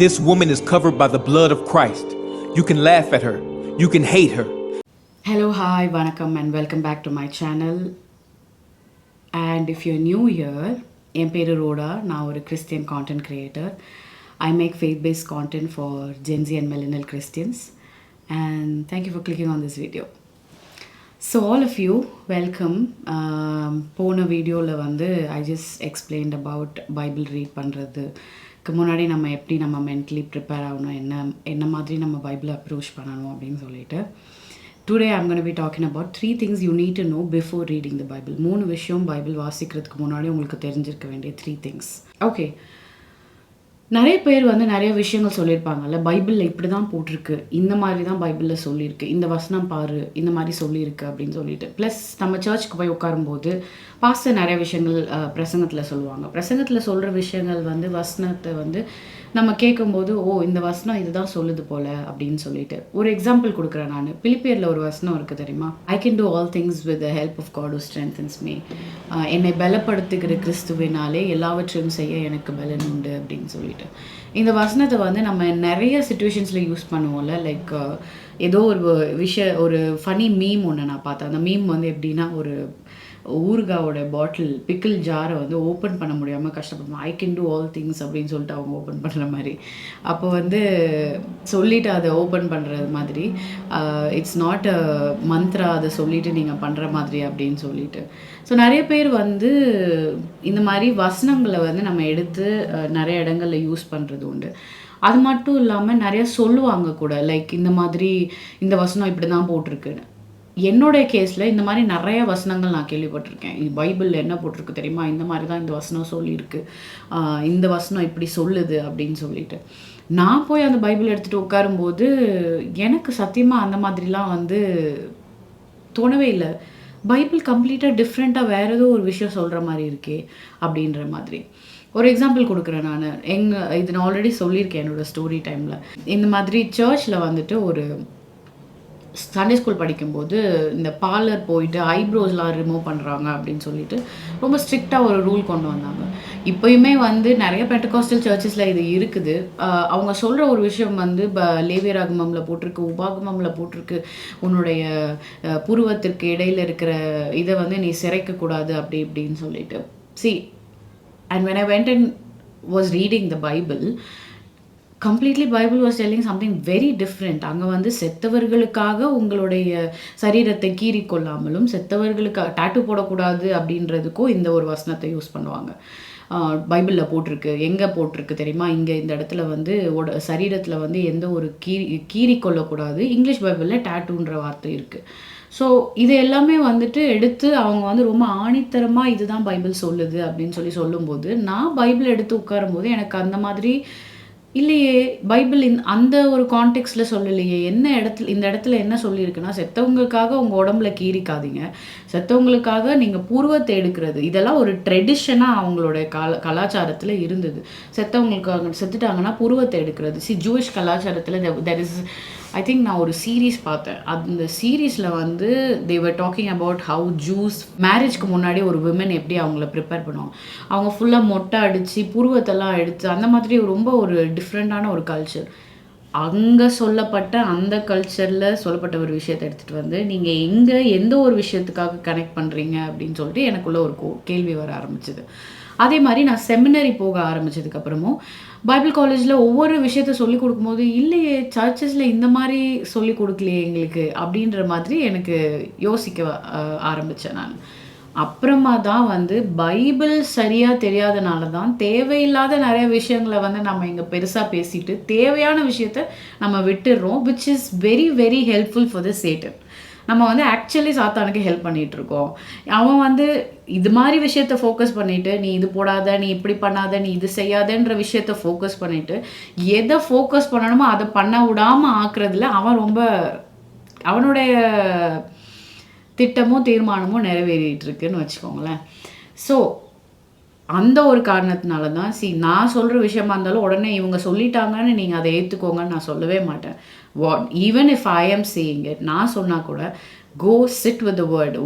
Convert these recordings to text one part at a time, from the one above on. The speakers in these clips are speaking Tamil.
This woman is covered by the blood of Christ. You can laugh at her. You can hate her. Hello, hi, vanakkam and welcome back to my channel. And if you're new here, என் பேரு ரோடா, நான் ஒரு Christian content creator. I make faith-based content for Gen Z and millennial Christians. And thank you for clicking on this video. So all of you, welcome. போன வீடியோவில் வந்து I just explained about Bible read பண்ணுறதுக்கு முன்னாடி நம்ம எப்படி நம்ம மென்டலி ப்ரிப்பேர் ஆகணும், என்ன மாதிரி நம்ம பைபிளை அப்ரோச் பண்ணணும் அப்படின்னு சொல்லிட்டு. Today I'm going to be talking about 3 things you need to know before reading the Bible. 3 விஷயம் பைபிள் வாசிக்கிறதுக்கு முன்னாடி உங்களுக்கு தெரிஞ்சிருக்க வேண்டிய 3 things. ஓகே, நிறைய பேர் வந்து நிறைய விஷயங்கள் சொல்லியிருப்பாங்கல்ல, பைபிளில் இப்படி தான் போட்டிருக்கு, இந்த மாதிரி தான் பைபிளில் சொல்லியிருக்கு, இந்த வசனம் பாரு, இந்த மாதிரி சொல்லியிருக்கு அப்படின்னு சொல்லிட்டு. ப்ளஸ் நம்ம சர்ச்சுக்கு போய் உட்காரும்போது பாஸ்டர் நிறைய விஷயங்கள் பிரசங்கத்தில் சொல்லுவாங்க. பிரசங்கத்தில் சொல்கிற விஷயங்கள் வந்து வசனத்தை வந்து நம்ம கேட்கும்போது, ஓ இந்த வசனம் இதுதான் சொல்லுது போல் அப்படின்னு சொல்லிட்டு. ஒரு எக்ஸாம்பிள் கொடுக்குறேன் நான். பிலிப்பியரில் ஒரு வசனம் இருக்குது தெரியுமா? I can do all things with the help of God who strengthens me. என்னை பலப்படுத்துகிற கிறிஸ்துவினாலே எல்லாவற்றையும் செய்ய எனக்கு பலன் உண்டு அப்படின்னு சொல்லிட்டு. இந்த வசனத்தை வந்து நம்ம நிறைய சிச்சுவேஷன்ஸில் யூஸ் பண்ணுவோம்ல. லைக் ஏதோ ஒரு ஃபனி மீம் ஒன்று நான் பார்த்தேன். அந்த மீம் வந்து எப்படின்னா, ஒரு ஊறுகாவோட பாட்டில் பிக்கிள் ஜாரை வந்து ஓப்பன் பண்ண முடியாமல் கஷ்டப்படுவோம். ஐ கேன் டூ ஆல் திங்ஸ் அப்படின்னு சொல்லிட்டு அவங்க ஓப்பன் பண்ணுற மாதிரி. அப்போ வந்து சொல்லிவிட்டு அதை ஓப்பன் பண்ணுறது மாதிரி, இட்ஸ் நாட் அ மந்த்ரா, அதை சொல்லிவிட்டு நீங்கள் பண்ணுற மாதிரி அப்படின்னு சொல்லிட்டு. ஸோ நிறைய பேர் வந்து இந்த மாதிரி வசனங்களை வந்து நம்ம எடுத்து நிறைய இடங்களில் யூஸ் பண்ணுறது உண்டு. அது மட்டும் இல்லாமல் நிறைய சொல்லுவாங்க கூட, லைக் இந்த மாதிரி இந்த வசனம் இப்படி தான் போட்டிருக்குன்னு. என்னோடய கேஸில் இந்த மாதிரி நிறைய வசனங்கள் நான் கேள்விப்பட்டிருக்கேன். பைபிளில் என்ன போட்டிருக்கு தெரியுமா, இந்த மாதிரி தான் இந்த வசனம் சொல்லியிருக்கு, இந்த வசனம் இப்படி சொல்லுது அப்படின்னு சொல்லிட்டு. நான் போய் அந்த பைபிள் எடுத்துகிட்டு உட்காரும்போது எனக்கு சத்தியமாக அந்த மாதிரிலாம் வந்து தோணவே இல்லை. பைபிள் கம்ப்ளீட்டாக டிஃப்ரெண்ட்டாக வேறு ஏதோ ஒரு விஷயம் சொல்கிற மாதிரி இருக்கே அப்படின்ற மாதிரி. ஒரு எக்ஸாம்பிள் கொடுக்குறேன் நான். இது நான் ஆல்ரெடி சொல்லியிருக்கேன் என்னோடய ஸ்டோரி டைமில். இந்த மாதிரி சர்ச்சில் வந்துட்டு ஒரு சண்டே ஸ்கூல் படிக்கும்போது இந்த பார்லர் போயிட்டு ஐப்ரோஸ்லாம் ரிமூவ் பண்ணுறாங்க அப்படின்னு சொல்லிட்டு ரொம்ப ஸ்ட்ரிக்டாக ஒரு ரூல் கொண்டு வந்தாங்க. இப்போயுமே வந்து நிறைய பெண்டகாஸ்டல் சர்ச்சஸில் இது இருக்குது. அவங்க சொல்கிற ஒரு விஷயம் வந்து லேவியராகமமில் போட்டிருக்கு, உபாகமமில் போட்டிருக்கு, உன்னுடைய புருவத்திற்கு இடையில் இருக்கிற இதை வந்து நீ சிரைக்கக்கூடாது அப்படி இப்படின்னு சொல்லிட்டு. See, and when I went and was reading the Bible, completely Bible was telling something very different. அங்கே வந்து செத்தவர்களுக்காக உங்களுடைய சரீரத்தை கீறி கொள்ளாமலும், செத்தவர்களுக்காக டாட்டூ போடக்கூடாது அப்படின்றதுக்கும் இந்த ஒரு வசனத்தை யூஸ் பண்ணுவாங்க. பைபிளில் போட்டிருக்கு. எங்கே போட்டிருக்கு தெரியுமா? இங்கே இந்த இடத்துல வந்து சரீரத்தில் வந்து எந்த ஒரு கீறி கொள்ளக்கூடாது. இங்கிலீஷ் பைபிளில் டாட்டூன்ற வார்த்தை இருக்குது. ஸோ இது எல்லாமே வந்துட்டு எடுத்து அவங்க வந்து ரொம்ப ஆணித்தரமாக இதுதான் பைபிள் சொல்லுது அப்படின்னு சொல்லும்போது, நான் பைபிள் எடுத்து உட்காரும்போது எனக்கு அந்த மாதிரி இல்லையே, பைபிள் அந்த ஒரு கான்டெக்ஸ்டில் சொல்லலையே. இந்த இடத்துல என்ன சொல்லியிருக்குன்னா, செத்தவங்களுக்காக உங்கள் உடம்புல கீறிக்காதீங்க, செத்தவங்களுக்காக நீங்கள் புருவத்தை எடுக்கிறது, இதெல்லாம் ஒரு ட்ரெடிஷனாக அவங்களோட கலாச்சாரத்தில் இருந்தது. செத்துட்டாங்கன்னா புருவத்தை எடுக்கிறது. ஜூயிஷ் கலாச்சாரத்தில் தெர் இஸ், ஐ திங்க் நான் ஒரு சீரீஸ் பார்த்தேன். அந்த சீரீஸில் வந்து they were talking about how Jews மேரேஜ்க்கு முன்னாடி ஒரு விமன் எப்படி அவங்கள ப்ரிப்பேர் பண்ணுவாங்க. அவங்க ஃபுல்லாக மொட்டை அடித்து புருவத்தெல்லாம் எடுத்து அந்த மாதிரி ரொம்ப ஒரு டிஃப்ரெண்ட்டான ஒரு கல்ச்சர். அங்கே சொல்லப்பட்ட அந்த கல்ச்சரில் சொல்லப்பட்ட ஒரு விஷயத்தை எடுத்துகிட்டு வந்து நீங்கள் எந்த ஒரு விஷயத்துக்காக கனெக்ட் பண்ணுறீங்க அப்படின்னு சொல்லிட்டு எனக்குள்ளே ஒரு கேள்வி வர ஆரம்பிச்சிது. அதே மாதிரி நான் செமினரி போக ஆரம்பித்ததுக்கப்புறமும் பைபிள் காலேஜில் ஒவ்வொரு விஷயத்த சொல்லிக் கொடுக்கும்போது, இல்லையே சர்ச்சஸில் இந்த மாதிரி சொல்லிக் கொடுக்கலையே எங்களுக்கு அப்படின்ற மாதிரி எனக்கு யோசிக்க ஆரம்பித்தேன் நான். அப்புறமா தான் வந்து பைபிள் சரியாக தெரியாதனால தான் தேவையில்லாத நிறைய விஷயங்களை வந்து நம்ம இங்கே பெருசாக பேசிட்டு தேவையான விஷயத்த நம்ம விட்டுடுறோம். Which is very very helpful for the Satan. நம்ம வந்து ஆக்சுவலி சாத்தானுக்கு ஹெல்ப் பண்ணிகிட்ருக்கோம். அவன் வந்து இது மாதிரி விஷயத்த ஃபோக்கஸ் பண்ணிவிட்டு, நீ இது போடாத, நீ இப்படி பண்ணாத, நீ இது செய்யாதன்ற விஷயத்த ஃபோக்கஸ் பண்ணிவிட்டு, எதை ஃபோக்கஸ் பண்ணணுமோ அதை பண்ண விடாமல் ஆக்குறதுல அவனுடைய திட்டமோ தீர்மானமோ நிறைவேறிட்டு இருக்குன்னு வச்சுக்கோங்களேன். ஸோ அந்த ஒரு காரணத்தினால தான் நான் சொல்கிற விஷயமா இருந்தாலும் உடனே இவங்க சொல்லிட்டாங்கன்னு நீங்கள் அதை ஏற்றுக்கோங்கன்னு நான் சொல்லவே மாட்டேன். ஈவன் இஃப் ஐ ஆம் சேயிங் இட், நான் சொன்னால் கூட go sit with the word.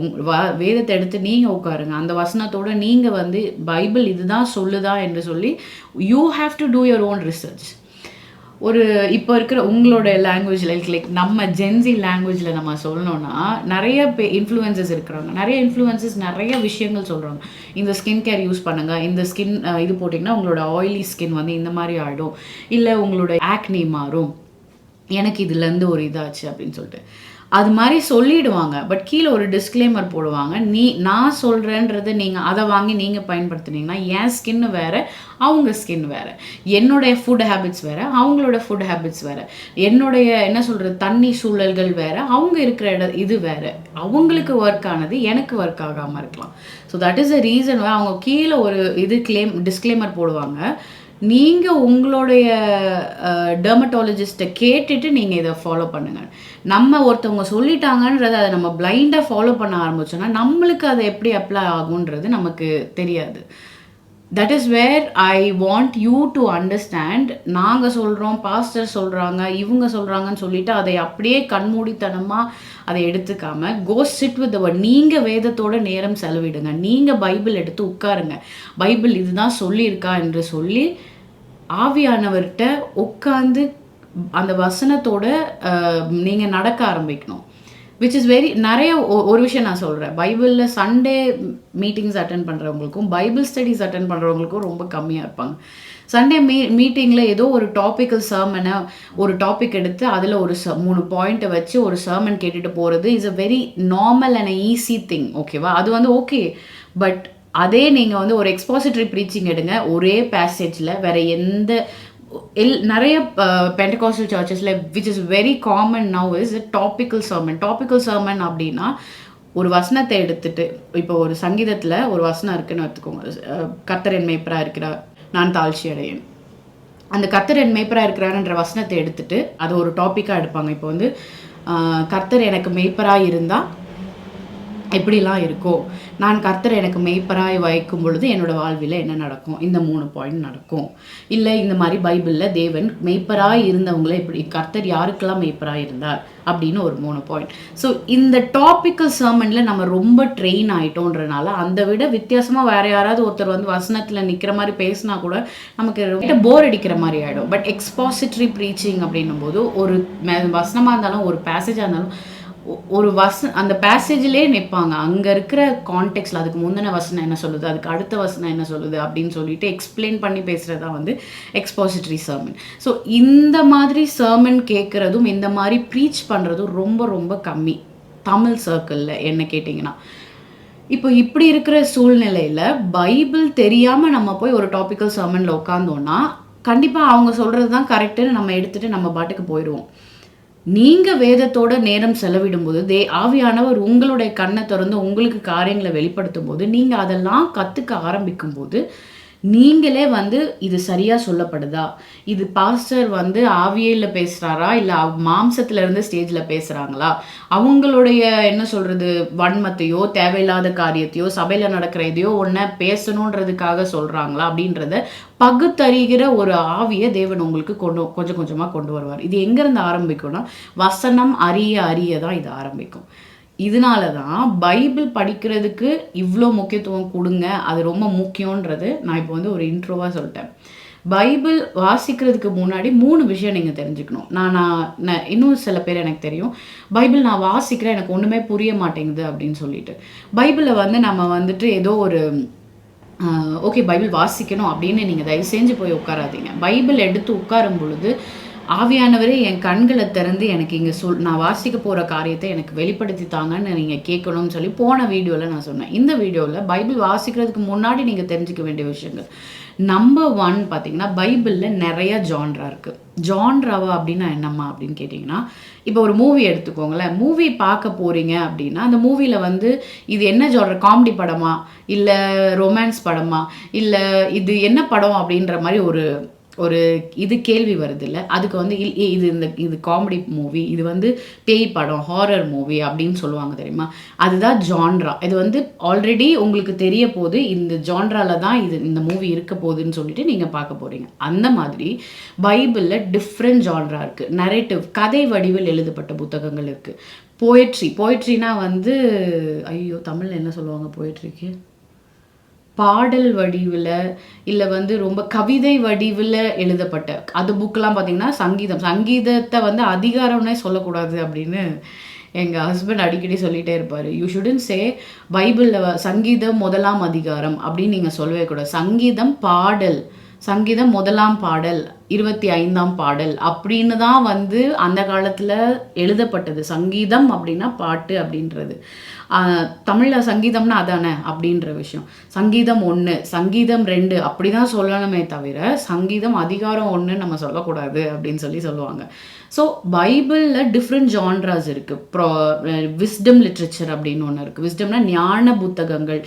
வேதத்தை எடுத்து நீங்கள் உட்காருங்க, அந்த வசனத்தோடு நீங்கள் வந்து பைபிள் இதுதான் சொல்லுதா என்று சொல்லி you have to two your own research. ஒரு இப்போ இருக்கிற உங்களோட லாங்குவேஜில் லைக் நம்ம ஜென்சி லாங்குவேஜில் நம்ம சொல்லணும்னா நிறைய இன்ஃப்ளூயன்சஸ் இருக்கிறாங்க. நிறைய இன்ஃப்ளூயன்சஸ் நிறைய விஷயங்கள் சொல்கிறாங்க. இந்த ஸ்கின் கேர் யூஸ் பண்ணுங்கள், இந்த ஸ்கின் இது போட்டிங்கன்னா உங்களோட ஆயிலி ஸ்கின் வந்து இந்த மாதிரி ஆகிடும், இல்லை உங்களோட ஆக்னி மாறும், எனக்கு இதுலேருந்து ஒரு இதாச்சு அப்படின்னு சொல்லிட்டு அது மாதிரி சொல்லிடுவாங்க. பட் கீழே ஒரு டிஸ்க்ளைமர் போடுவாங்க, நான் சொல்கிறேன்றது நீங்கள் அதை வாங்கி நீங்கள் பயன்படுத்துனீங்கன்னா என் ஸ்கின்னு வேறு, அவங்க ஸ்கின் வேறு, என்னுடைய ஃபுட் ஹேபிட்ஸ் வேறு, அவங்களோட ஃபுட் ஹேபிட்ஸ் வேறு, என்னுடைய என்ன சொல்கிறது தண்ணி சூழல்கள் வேறு, அவங்க இருக்கிற இது வேறு, அவங்களுக்கு ஒர்க் ஆனது எனக்கு ஒர்க் ஆகாமல் இருக்கலாம். So that is the reason அவங்க கீழே ஒரு டிஸ்க்ளைமர் போடுவாங்க. நீங்கள் உங்களுடைய டெர்மட்டாலஜிஸ்ட்டை கேட்டுட்டு நீங்கள் இதை ஃபாலோ பண்ணுங்கள். நம்ம ஒருத்தவங்க சொல்லிட்டாங்கன்றது அதை நம்ம பிளைண்டாக ஃபாலோ பண்ண ஆரம்பிச்சோன்னா நம்மளுக்கு அதை எப்படி அப்ளை ஆகுன்றது நமக்கு தெரியாது. That is where I want you to understand. நாங்கள் சொல்கிறோம், பாஸ்டர் சொல்கிறாங்க, இவங்க சொல்கிறாங்கன்னு சொல்லிட்டு அதை அப்படியே கண்மூடித்தனமாக அதை எடுத்துக்காம கோ சிட் வித் த. நீங்கள் வேதத்தோட நேரம் செலவிடுங்க, நீங்கள் பைபிள் எடுத்து உட்காருங்க, பைபிள் இதுதான் சொல்லியிருக்கா என்று சொல்லி ஆவியானவர்கிட்ட உட்காந்து அந்த வசனத்தோட நீங்கள் நடக்க ஆரம்பிக்கணும். விச் இஸ் வெரி நிறைய ஒரு விஷயம் நான் சொல்கிறேன், பைபிளில் சண்டே மீட்டிங்ஸ் அட்டன் பண்ணுறவங்களுக்கும் பைபிள் ஸ்டடீஸ் அட்டன் பண்ணுறவங்களுக்கும் ரொம்ப கம்மியாக இருப்பாங்க. சண்டே மீட்டிங்கில் ஏதோ ஒரு டாபிக்கல் சர்மனை ஒரு டாபிக் எடுத்து அதில் ஒரு 3 பாயிண்ட்டை வச்சு ஒரு சர்மன் கேட்டுட்டு போகிறது is a very normal and easy thing. ஓகேவா, அது வந்து ஓகே. பட் அதே நீங்கள் வந்து ஒரு எக்ஸ்பாசிட்டரி ப்ரீச்சிங் எடுங்க, ஒரே பேசேஜில் வேறு எந்த நிறைய பெண்டகாஸ்டல் சர்ச்சஸில் which is very common now is topical sermon. Topical sermon அப்படின்னா ஒரு வசனத்தை எடுத்துட்டு, இப்போ ஒரு சங்கீதத்தில் ஒரு வசனம் இருக்குன்னு எடுத்துக்கோங்க, கர்த்தர் என் மேய்ப்பராக இருக்கிறார், நான் தாழ்ச்சி அடையேன். அந்த கர்த்தர் என் மேய்ப்பராக இருக்கிறாருன்ற வசனத்தை எடுத்துட்டு அது ஒரு டாப்பிக்காக எடுப்பாங்க. இப்போ வந்து கர்த்தர் எனக்கு மேய்ப்பராக இருந்தால் எப்படிலாம் இருக்கோ, நான் கர்த்தர் எனக்கு மெய்ப்பராய் வைக்கும் பொழுது என்னோட வாழ்வில் என்ன நடக்கும், இந்த 3 பாயிண்ட் நடக்கும். இல்லை இந்த மாதிரி பைபிளில் தேவன் மெய்ப்பராய் இருந்தவங்கள இப்படி கர்த்தர் யாருக்கெல்லாம் மெய்ப்பராய் இருந்தார் அப்படின்னு ஒரு 3 பாயிண்ட். ஸோ இந்த டாபிக்கல் சர்மனில் நம்ம ரொம்ப ட்ரெயின் ஆகிட்டோன்றனால அந்த விட வித்தியாசமாக வேறு யாராவது ஒருத்தர் வந்து வசனத்தில் நிற்கிற மாதிரி பேசினா கூட நமக்கு போர் அடிக்கிற மாதிரி ஆகிடும். பட் எக்ஸ்பாசிட்டரி ப்ரீச்சிங் அப்படின்னும் போது ஒரு வசனமாக இருந்தாலும் ஒரு பேசேஜாக இருந்தாலும் ஒரு அந்த பேசேஜிலே நிற்பாங்க, அங்கே இருக்கிற கான்டெக்ட்ல அதுக்கு முந்தின வசனம் என்ன சொல்லுது, அதுக்கு அடுத்த வசனம் என்ன சொல்லுது அப்படின்னு சொல்லிட்டு எக்ஸ்பிளைன் பண்ணி பேசுகிறதா வந்து எக்ஸ்பாசிட்டரி சர்மன். ஸோ இந்த மாதிரி சர்மன் கேட்குறதும் இந்த மாதிரி ப்ரீச் பண்ணுறதும் ரொம்ப ரொம்ப கம்மி தமிழ் சர்க்கிளில் என்ன கேட்டிங்கன்னா. இப்போ இப்படி இருக்கிற சூழ்நிலையில் பைபிள் தெரியாமல் நம்ம போய் ஒரு டாபிக்கல் சர்மனில் உட்காந்தோன்னா கண்டிப்பாக அவங்க சொல்கிறது தான் கரெக்டுன்னு நம்ம எடுத்துகிட்டு நம்ம பாட்டுக்கு போயிடுவோம். நீங்கள் வேதத்தோட நேரம் செலவிடும் போது ஆவியானவர் உங்களுடைய கண்ணை திறந்து உங்களுக்கு காரியங்களை வெளிப்படுத்தும் போது நீங்கள் அதெல்லாம் கற்றுக்க ஆரம்பிக்கும் போது நீங்களே வந்து இது சரியாக சொல்லப்படுதா, இது பாஸ்டர் வந்து ஆவியில் பேசுகிறாரா இல்லை மாம்சத்துல இருந்து ஸ்டேஜில் பேசுகிறாங்களா, அவங்களுடைய என்ன சொல்கிறது வன்மத்தையோ தேவையில்லாத காரியத்தையோ சபையில் நடக்கிற இதையோ ஒன்றை பேசணுன்றதுக்காக சொல்கிறாங்களா அப்படின்றத பகுத்தறிகிற ஒரு ஆவியை தேவன் உங்களுக்கு கொஞ்சம் கொஞ்சமாக கொண்டு வருவார். இது எங்கேருந்து ஆரம்பிக்கும்னா வசனம் அறிய தான் இது ஆரம்பிக்கும். இதனால தான் பைபிள் படிக்கிறதுக்கு இவ்வளோ முக்கியத்துவம் கொடுங்க, அது ரொம்ப முக்கியன்றது நான் இப்போ வந்து ஒரு இன்ட்ரோவாக சொல்லிட்டேன். பைபிள் வாசிக்கிறதுக்கு முன்னாடி 3 விஷயம் நீங்கள் தெரிஞ்சுக்கணும். நான் இன்னும் சில பேர் எனக்கு தெரியும், பைபிள் நான் வாசிக்கிறேன் எனக்கு ஒன்றுமே புரிய மாட்டேங்குது அப்படின்னு சொல்லிட்டு. பைபிளில் வந்து நம்ம வந்துட்டு ஏதோ ஒரு ஓகே பைபிள் வாசிக்கணும் அப்படின்னு நீங்கள் தயவு செஞ்சு போய் உட்காராதீங்க. பைபிள் எடுத்து உட்காரும் பொழுது ஆவியானவரே என் கண்களை திறந்து எனக்கு இங்கே நான் வாசிக்க போகிற காரியத்தை எனக்கு வெளிப்படுத்தி தாங்கன்னு நீங்கள் கேட்கணும்னு சொல்லி போன வீடியோவில் நான் சொன்னேன். இந்த வீடியோவில் பைபிள் வாசிக்கிறதுக்கு முன்னாடி நீங்கள் தெரிஞ்சுக்க வேண்டிய விஷயங்கள். நம்பர் 1 பார்த்தீங்கன்னா பைபிளில் நிறைய ஜான்ரா இருக்குது. ஜான்ராவா அப்படின்னா என்னம்மா அப்படின்னு கேட்டிங்கன்னா, இப்போ ஒரு மூவி எடுத்துக்கோங்களேன். மூவி பார்க்க போகிறீங்க அப்படின்னா அந்த மூவியில் வந்து இது என்ன ஜான்ரா, காமெடி படமா இல்லை ரொமான்ஸ் படமா இல்லை இது என்ன படம் அப்படின்ற மாதிரி ஒரு இது கேள்வி வருது இல்லை. அதுக்கு வந்து இது காமெடி மூவி, இது வந்து பேய் படம் ஹாரர் மூவி அப்படின்னு சொல்லுவாங்க தெரியுமா. அதுதான் ஜான்ரா. இது வந்து ஆல்ரெடி உங்களுக்கு தெரிய போது இந்த ஜான்ரால தான் இந்த மூவி இருக்க போகுதுன்னு சொல்லிட்டு நீங்கள் பார்க்க போகிறீங்க. அந்த மாதிரி பைபிளில் டிஃப்ரெண்ட் ஜான்ரா இருக்குது. நரேட்டிவ் கதை வடிவில் எழுதப்பட்ட புத்தகங்கள் இருக்குது. போயட்ரினா வந்து ஐயோ தமிழில் என்ன சொல்லுவாங்க போயட்ரிக்கு, பாடல் வடிவில் இல்லை வந்து ரொம்ப கவிதை வடிவில் எழுதப்பட்ட அது புக்கெலாம் பார்த்திங்கன்னா சங்கீதத்தை வந்து அதிகாரம்னே சொல்லக்கூடாது அப்படின்னு எங்கள் ஹஸ்பண்ட் அடிக்கடி சொல்லிகிட்டே இருப்பார். யூ ஷுடன் சே பைபிளில் சங்கீதம் 1ஆம் அதிகாரம் அப்படின்னு நீங்கள் சொல்லவே கூடாது. சங்கீதம் 1ஆம் பாடல் 25ஆம் பாடல் அப்படின்னு தான் வந்து அந்த காலத்தில் எழுதப்பட்டது. சங்கீதம் அப்படின்னா பாட்டு அப்படின்றது. தமிழில் சங்கீதம்னா அதானே அப்படின்ற விஷயம். சங்கீதம் 1, சங்கீதம் 2 அப்படி தான் சொல்லணுமே தவிர சங்கீதம் அதிகாரம் 1 நம்ம சொல்லக்கூடாது அப்படின்னு சொல்லுவாங்க. ஸோ பைபிளில் டிஃப்ரெண்ட் ஜான்ராஸ் இருக்குது. விஸ்டம் லிட்ரேச்சர் அப்படின்னு ஒன்று இருக்குது. விஸ்டம்னா ஞான புத்தகங்கள்,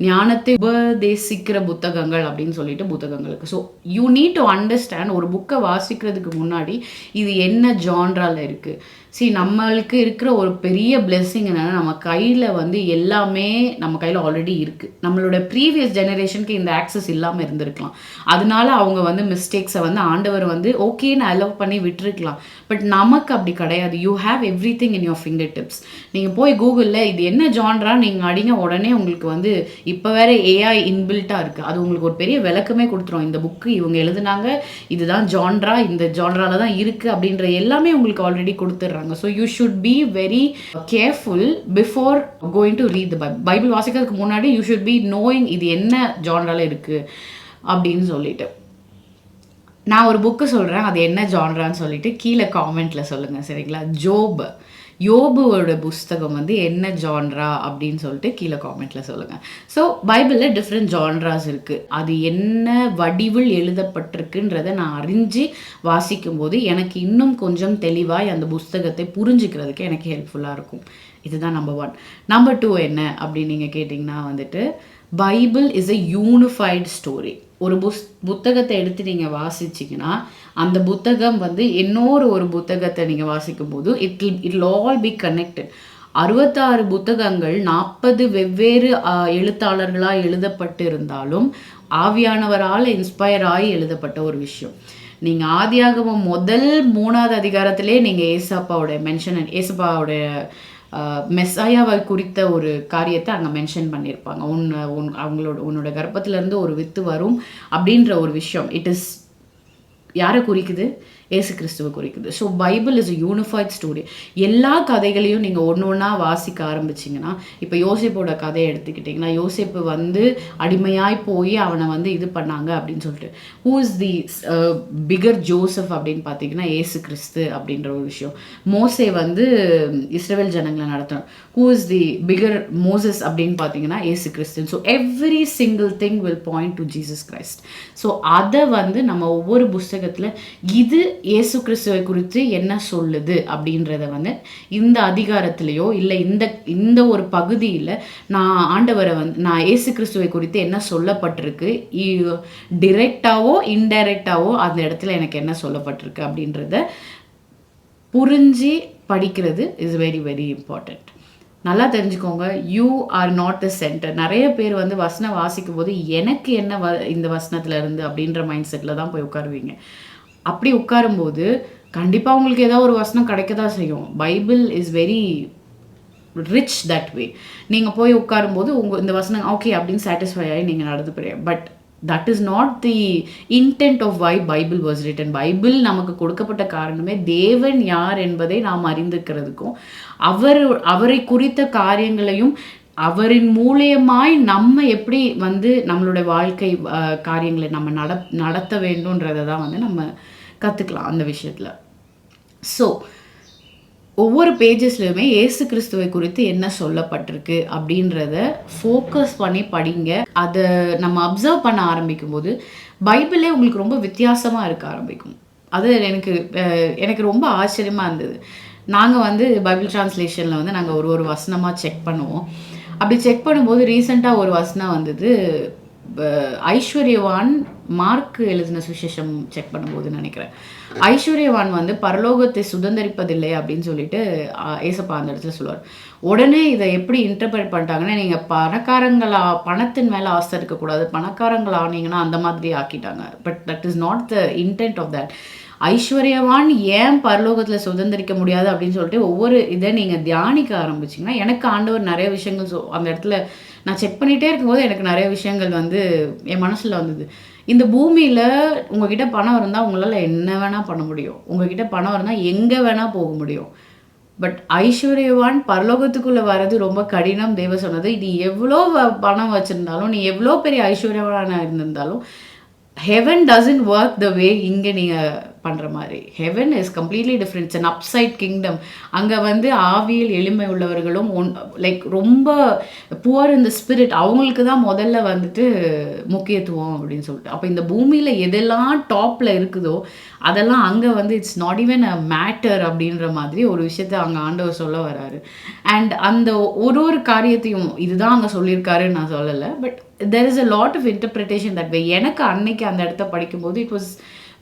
ஞானத்தை உபதேசிக்கிற புத்தகங்கள் அப்படின்னு சொல்லிட்டு புத்தகங்கள் இருக்குது. So you need to understand ஒரு புக்கை வாசிக்கிறதுக்கு முன்னாடி இது என்ன ஜான்ராவில் இருக்குது. நம்மளுக்கு இருக்கிற ஒரு பெரிய பிளெஸ்ஸிங் என்னென்னா நம்ம கையில் வந்து எல்லாமே நம்ம கையில் ஆல்ரெடி இருக்குது. நம்மளோட ப்ரீவியஸ் ஜெனரேஷனுக்கு இந்த ஆக்சஸ் இல்லாமல் இருந்திருக்கலாம். அதனால அவங்க வந்து மிஸ்டேக்ஸை வந்து ஆண்டவர் வந்து ஓகேன்னு அலோவ் பண்ணி விட்டுருக்கலாம். பட் நமக்கு அப்படி கிடையாது. You have every thing in your finger tips. நீங்கள் போய் கூகுளில் இது என்ன ஜான்ரா நீங்கள் அடிங்க, உடனே உங்களுக்கு வந்து இப்போ வேறு ஏஐ இன்பில்ட்டாக இருக்குது. அது உங்களுக்கு ஒரு பெரிய விளக்கமே கொடுத்துரும். இந்த புக்கு இவங்க எழுதுனாங்க, இதுதான் ஜான்ரா, இந்த ஜான்ரால தான் இருக்குது அப்படின்ற எல்லாமே உங்களுக்கு ஆல்ரெடி கொடுத்துட்றாங்க. So you should be very careful before going to read the Bible. Bible வாசிக்கிறதுக்கு முன்னாடி you should be knowing இது என்ன ஜான்ரால இருக்கு அப்படின்னு சொல்லிட்டு. நான் ஒரு புக்கு சொல்கிறேன், அது என்ன ஜான்ரான்னு சொல்லிட்டு கீழே காமெண்ட்டில் சொல்லுங்கள், சரிங்களா? யோபுவோட புஸ்தகம் வந்து என்ன ஜான்ரா அப்படின்னு சொல்லிட்டு கீழே காமெண்ட்டில் சொல்லுங்கள். ஸோ பைபிளில் டிஃப்ரெண்ட் ஜான்ராஸ் இருக்குது. அது என்ன வடிவில் எழுதப்பட்டிருக்குன்றதை நான் அறிஞ்சு வாசிக்கும்போது எனக்கு இன்னும் கொஞ்சம் தெளிவாக அந்த புஸ்தகத்தை புரிஞ்சுக்கிறதுக்கு எனக்கு ஹெல்ப்ஃபுல்லாக இருக்கும். இதுதான் நம்பர் 1. நம்பர் 2 என்ன அப்படின்னு நீங்கள் கேட்டிங்கன்னா வந்துட்டு Bible is a unified story. ஒரு புத்தகத்தை எடுத்து நீங்கள் வாசிச்சிங்கன்னா அந்த புத்தகம் வந்து இன்னொரு ஒரு புத்தகத்தை நீங்கள் வாசிக்கும் போது இட் ஆல் பி கனெக்டட். 66 புத்தகங்கள் 40 வெவ்வேறு எழுத்தாளர்களால் எழுதப்பட்டு இருந்தாலும் ஆவியானவரால் இன்ஸ்பயர் ஆகி எழுதப்பட்ட ஒரு விஷயம். நீங்கள் ஆதியாகமம் முதல் 3ஆவது அதிகாரத்திலே நீங்கள் ஏசப்பாவோட மெஸ்ஸாயாவை குறித்த ஒரு காரியத்தை அங்கே மென்ஷன் பண்ணியிருப்பாங்க. உன்னோட கர்ப்பத்திலேருந்து ஒரு வித்து வரும் அப்படின்ற ஒரு விஷயம். இட் இஸ் யாரை குறிக்குது? ஏசு கிறிஸ்துவை குறிக்குது. So Bible is a unified story. எல்லா கதைகளையும் நீங்கள் ஒன்று ஒன்றா வாசிக்க ஆரம்பிச்சிங்கன்னா, இப்போ யோசேப்போட கதையை எடுத்துக்கிட்டிங்கன்னா, யோசேப்பு வந்து அடிமையாய் போய் அவனை வந்து இது பண்ணாங்க அப்படின்னு சொல்லிட்டு, who is the figure Joseph அப்படின்னு பார்த்தீங்கன்னா ஏசு கிறிஸ்து அப்படின்ற ஒரு விஷயம். மோசே வந்து இஸ்ரவேல் ஜனங்களை நடத்தணும். Who is the figure Moses அப்படின்னு பார்த்தீங்கன்னா Yesu Kristu. So every single thing will point to Jesus Christ. So அதை வந்து நம்ம ஒவ்வொரு புஸ்தகத்தில் இது இயேசு கிறிஸ்துவை குறித்து என்ன சொல்லுது அப்படின்றத வந்து இந்த அதிகாரத்திலேயோ இல்லை இந்த ஒரு பகுதியில் நான் இயேசு கிறிஸ்துவை குறித்து என்ன சொல்லப்பட்டிருக்கு, டிரெக்டாவோ இன்டைரக்டாவோ அந்த இடத்துல எனக்கு என்ன சொல்லப்பட்டிருக்கு அப்படின்றத புரிஞ்சு படிக்கிறது இஸ் வெரி வெரி இம்பார்ட்டண்ட். நல்லா தெரிஞ்சுக்கோங்க, you are not the centre. நிறைய பேர் வந்து வசனம் வாசிக்கும் போது எனக்கு என்ன இந்த வசனத்தில் இருந்து அப்படின்ற மைண்ட் செட்டில் தான் போய் உட்காருவீங்க. அப்படி உட்காரும்போது கண்டிப்பாக உங்களுக்கு ஏதாவது ஒரு வசனம் கிடைக்க தான் செய்யும். Bible is very rich that way. நீங்கள் போய் உட்காரும்போது இந்த வசனம் ஓகே அப்படின்னு சாட்டிஸ்ஃபை ஆகி நீங்கள் நடந்து போகிறீங்க. But that is not the intent of why Bible was written. Bible நமக்கு கொடுக்கப்பட்ட காரணமே தேவன் யார் என்பதை நாம் அறிந்திருக்கிறதுக்கும் அவரை குறித்த காரியங்களையும் அவரின் மூலியமாய் நம்ம எப்படி வந்து நம்மளுடைய வாழ்க்கை காரியங்களை நம்ம நடத்த வேண்டும்ன்றதை தான் வந்து நம்ம கற்றுக்கலாம் அந்த விஷயத்தில். ஸோ ஒவ்வொரு பேஜஸ்லையுமே இயேசு கிறிஸ்துவை குறித்து என்ன சொல்லப்பட்டிருக்கு அப்படின்றத ஃபோக்கஸ் பண்ணி படிங்க. அதை நம்ம அப்சர்வ் பண்ண ஆரம்பிக்கும் போது பைபிளே உங்களுக்கு ரொம்ப வித்தியாசமாக இருக்க ஆரம்பிக்கும். அது எனக்கு ரொம்ப ஆச்சரியமாக இருந்தது. நாங்கள் வந்து பைபிள் டிரான்ஸ்லேஷனில் வந்து நாங்கள் ஒரு வசனமாக செக் பண்ணுவோம். அப்படி செக் பண்ணும்போது ரீசெண்டாக ஒரு வசனம் வந்தது. ஐஸ்வர்யவான் மார்க் எழுதின சுவிசேஷம் செக் பண்ணும்போது நினைக்கிறேன், ஐஸ்வர்யவான் வந்து பரலோகத்தை சுதந்திரிப்பதில்லை அப்படின்னு சொல்லிட்டு ஏசப்பா அந்த இடத்துல சொல்லுவார். உடனே இதை எப்படி இன்டர்பிரேட் பண்ணிட்டாங்கன்னா, நீங்கள் பணத்தின் மேலே ஆசை இருக்கக்கூடாது, பணக்காரங்கள் ஆனீங்கன்னா அந்த மாதிரி ஆக்கிட்டாங்க. But that is not the intent of that. ஐஸ்வர்யவான் ஏன் பரலோகத்தில் சுதந்திரிக்க முடியாது அப்படின்னு சொல்லிட்டு ஒவ்வொரு இதை நீங்கள் தியானிக்க ஆரம்பிச்சிங்கன்னா, எனக்கு ஆண்டவர் நிறைய விஷயங்கள் அந்த இடத்துல நான் செக் பண்ணிகிட்டே இருக்கும்போது எனக்கு நிறைய விஷயங்கள் வந்து என் மனசில் வந்தது. இந்த பூமியில் உங்ககிட்ட பணம் இருந்தால் உங்களால் என்ன வேணால் பண்ண முடியும். உங்ககிட்ட பணம் இருந்தால் எங்கே வேணால் போக முடியும். பட் ஐஸ்வர்யவான் பரலோகத்துக்குள்ளே வர்றது ரொம்ப கடினம். தேவ சொன்னது, நீ எவ்வளோ பணம் வச்சுருந்தாலும், நீ எவ்வளோ பெரிய ஐஸ்வர்யவான இருந்திருந்தாலும், ஹெவன் டசன்ட் ஒர்க் த வே இங்கே நீங்கள் பண்ணுற மாதிரி. Heaven is completely different. It's an upside kingdom. அங்கே வந்து ஆவியில் எளிமை உள்ளவர்களும் லைக் ரொம்ப புவர் இன் த ஸ்பிரிட், அவங்களுக்கு தான் முதல்ல வந்துட்டு முக்கியத்துவம் அப்படின்னு சொல்லிட்டு. அப்போ இந்த பூமியில் எதெல்லாம் டாப்பில் இருக்குதோ அதெல்லாம் அங்கே வந்து it's not even a matter அப்படின்ற மாதிரி ஒரு விஷயத்த அங்கே ஆண்டவர் சொல்ல வராரு. அண்ட் அந்த ஒரு காரியத்தையும் இதுதான் அங்கே சொல்லியிருக்காருன்னு நான் சொல்லலை. But there is a lot of interpretation that way. எனக்கு அன்னைக்கு அந்த இடத்த படிக்கும்போது இட் வாஸ்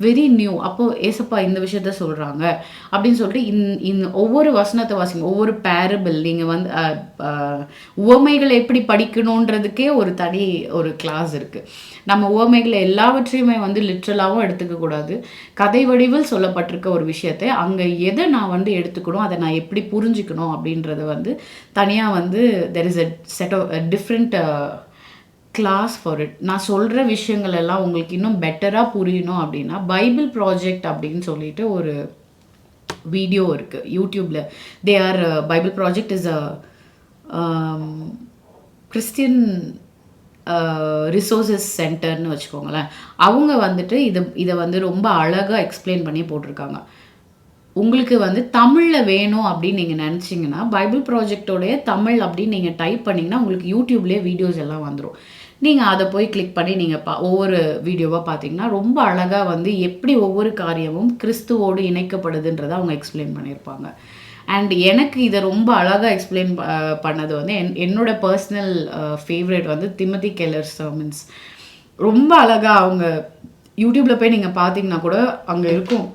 வெரி நியூ. அப்போது ஏசப்பா இந்த விஷயத்த சொல்கிறாங்க அப்படின்னு சொல்லிட்டு ஒவ்வொரு வசனத்தை வாசிங்க, ஒவ்வொரு பேரபிள் நீங்கள் வந்து உவமைகளை எப்படி படிக்கணுன்றதுக்கே ஒரு தனி ஒரு கிளாஸ் இருக்குது. நம்ம உவமைகளை எல்லாவற்றையுமே வந்து லிட்ரலாகவும் எடுத்துக்கக்கூடாது. கதை வடிவில் சொல்லப்பட்டிருக்க ஒரு விஷயத்தை அங்கே எதை நான் வந்து எடுத்துக்கணும், அதை நான் எப்படி புரிஞ்சுக்கணும் அப்படின்றத வந்து தனியாக வந்து there is a set of different class for it. நான் சொல்கிற விஷயங்கள் எல்லாம் உங்களுக்கு இன்னும் பெட்டராக புரியணும் அப்படின்னா பைபிள் ப்ராஜெக்ட் அப்படின்னு சொல்லிட்டு ஒரு வீடியோ இருக்குது யூடியூப்பில். They are Bible project is a Christian resources சென்டர்னு வச்சுக்கோங்களேன். அவங்க வந்துட்டு இதை வந்து ரொம்ப அழகாக எக்ஸ்பிளைன் பண்ணி போட்டிருக்காங்க. உங்களுக்கு வந்து தமிழில் வேணும் அப்படின்னு நீங்கள் நினச்சிங்கன்னா பைபிள் ப்ராஜெக்டோடைய தமிழ் அப்படின்னு நீங்கள் டைப் பண்ணிங்கன்னா உங்களுக்கு யூடியூப்லேயே வீடியோஸ் எல்லாம் வந்துடும். நீங்கள் அதை போய் கிளிக் பண்ணி நீங்கள் ஒவ்வொரு வீடியோவாக பார்த்தீங்கன்னா ரொம்ப அழகாக வந்து எப்படி ஒவ்வொரு காரியமும் கிறிஸ்துவோடு இணைக்கப்படுதுன்றதை அவங்க எக்ஸ்பிளைன் பண்ணியிருப்பாங்க. அண்ட் எனக்கு இதை ரொம்ப அழகாக எக்ஸ்பிளைன் பண்ணது வந்து என்னோட பர்சனல் ஃபேவரட் வந்து திமதி கெல்லர் சர்மன்ஸ். ரொம்ப அழகாக அவங்க யூடியூப்பில் போய் நீங்கள் பார்த்தீங்கன்னா கூட அங்கே இருக்கும்.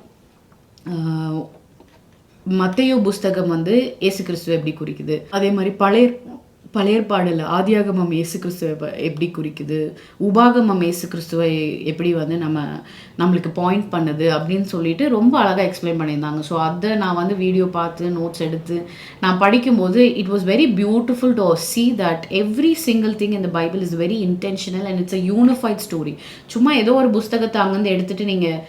மத்தேயு புஸ்தகம் வந்து இயேசு கிறிஸ்துவை எப்படி குறிக்குது, அதே மாதிரி பழைய ஏற்பாடில் ஆதியாகமம் இயேசு கிறிஸ்துவை எப்படி குறிக்குது, உபாகமம் இயேசு கிறிஸ்துவை எப்படி வந்து நம்மளுக்கு பாயிண்ட் பண்ணுது அப்படின்னு சொல்லிட்டு ரொம்ப அழகாக எக்ஸ்பிளைன் பண்ணியிருந்தாங்க. ஸோ அதை நான் வந்து வீடியோ பார்த்து நோட்ஸ் எடுத்து நான் படிக்கும்போது it was very beautiful to see that every single thing in the Bible is very intentional and it's a unified story. சும்மா ஏதோ ஒரு புஸ்தகத்தை அங்கேருந்து எடுத்துகிட்டு நீங்கள்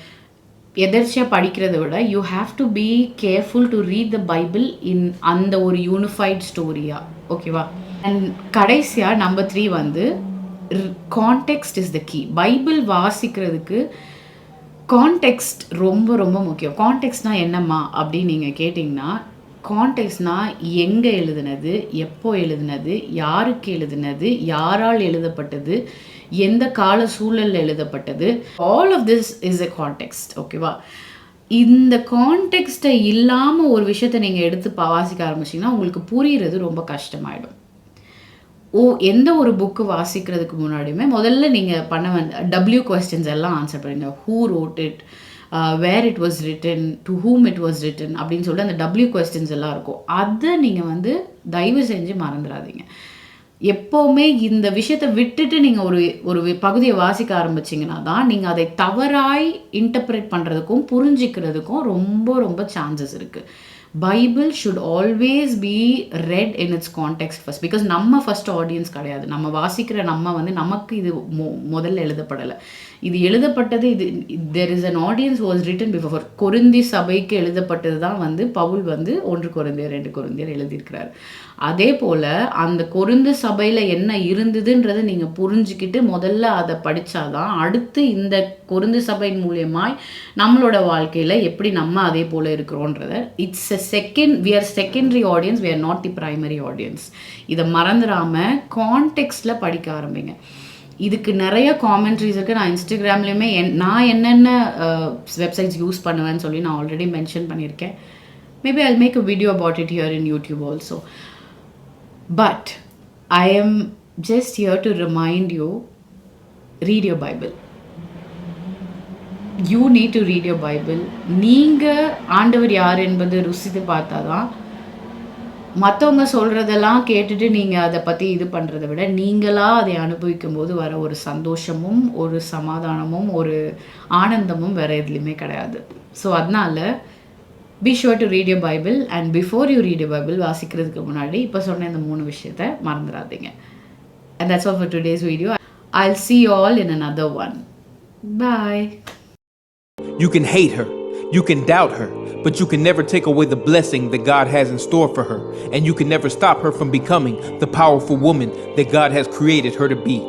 எதர்ச்சியாக படிக்கிறத விட you have to be careful to read the Bible இன் அந்த ஒரு யூனிஃபைட் ஸ்டோரியா. ஓகேவா? அண்ட் கடைசியாக நம்பர் 3 வந்து context is the key. Bible வாசிக்கிறதுக்கு கான்டெக்ஸ்ட் ரொம்ப ரொம்ப முக்கியம். கான்டெக்ஸ்ட்னால் என்னம்மா அப்படின்னு நீங்கள் கேட்டிங்கன்னா, கான்டெக்ஸ்ட்னால் எங்கே எழுதுனது, எப்போ எழுதுனது, யாருக்கு எழுதுனது, யாரால் எழுதப்பட்டது, எந்த கால சூழலில் எழுதப்பட்டது, all of this is a context. ஓகேவா? இந்த கான்டெக்ஸ்ட்டை இல்லாமல் ஒரு விஷயத்தை நீங்கள் எடுத்து வாசிக்க ஆரம்பிச்சிங்கன்னா உங்களுக்கு புரிகிறது ரொம்ப கஷ்டமாயிடும். எந்த ஒரு புக்கு வாசிக்கிறதுக்கு முன்னாடியுமே முதல்ல நீங்கள் பண்ண டபிள்யூ கொஸ்டின்ஸ் எல்லாம் ஆன்சர் பண்ணுங்க. Who wrote it, where it was written, to whom it was written அப்படின்னு சொல்லிட்டு அந்த டபிள்யூ கொஸ்டின்ஸ் எல்லாம் இருக்கும். அதை நீங்கள் வந்து தயவு செஞ்சு மறந்துடாதீங்க. எப்போவுமே இந்த விஷயத்தை விட்டுட்டு நீங்கள் ஒரு பகுதியை வாசிக்க ஆரம்பிச்சிங்கன்னா தான் நீங்கள் அதை தவறாய் இன்டர்பிரேட் பண்ணுறதுக்கும் புரிஞ்சிக்கிறதுக்கும் ரொம்ப ரொம்ப சான்சஸ் இருக்குது. Bible should always be red in it's context first. Because நம்ம ஃபர்ஸ்ட் ஆடியன்ஸ் கிடையாது. நம்ம வாசிக்கிற நம்ம வந்து நமக்கு இது முதல்ல எழுதப்படலை. இது எழுதப்பட்டது there is an audience was written before. கொரிந்தி சபைக்கு எழுதப்பட்டது தான் வந்து பவுல் வந்து 1 கொரிந்தியர் 2 கொரிந்தியர் எழுதியிருக்கிறார். அதே போல் அந்த கொரிந்து சபையில் என்ன இருந்ததுன்றதை நீங்கள் புரிஞ்சுக்கிட்டு முதல்ல அதை படித்தாதான் அடுத்து இந்த கொரிந்து சபையின் மூலியமாய் நம்மளோட வாழ்க்கையில் எப்படி நம்ம அதே போல் இருக்கிறோன்றத it's we are secondary audience, we are not the primary audience. இதை மறந்துடாமல் கான்டெக்ஸ்டில் படிக்க ஆரம்பிங்க. இதுக்கு நிறைய காமெண்ட்ரிஸ் இருக்குது. நான் இன்ஸ்டாகிராம்லேயுமே நான் என்னென்ன வெப்சைட்ஸ் யூஸ் பண்ணுவேன்னு சொல்லி நான் ஆல்ரெடி மென்ஷன் பண்ணியிருக்கேன். Maybe I'll make a video about it here in YouTube also. But I am just here to remind you, read your Bible. You need to read your Bible. நீங்கள் ஆண்டவர் யார் என்பது ருசித்து பார்த்தாதான் மற்றவங்க சொல்கிறதெல்லாம் கேட்டுட்டு நீங்கள் அதை பற்றி இது பண்ணுறதை விட நீங்களாக அதை அனுபவிக்கும் போது வர ஒரு சந்தோஷமும் ஒரு சமாதானமும் ஒரு ஆனந்தமும் வேறு எதுலேயுமே கிடையாது. ஸோ அதனால் be sure to read your Bible, and before you read your Bible வாசிக்கிறதுக்கு முன்னாடி இப்போ சொன்ன இந்த 3 விஷயத்தை மறந்துடாதீங்க. And that's all for today's video. I'll see you all in another one. Bye. You can hate her, you can doubt her, but you can never take away the blessing that God has in store for her, and you can never stop her from becoming the powerful woman that God has created her to be.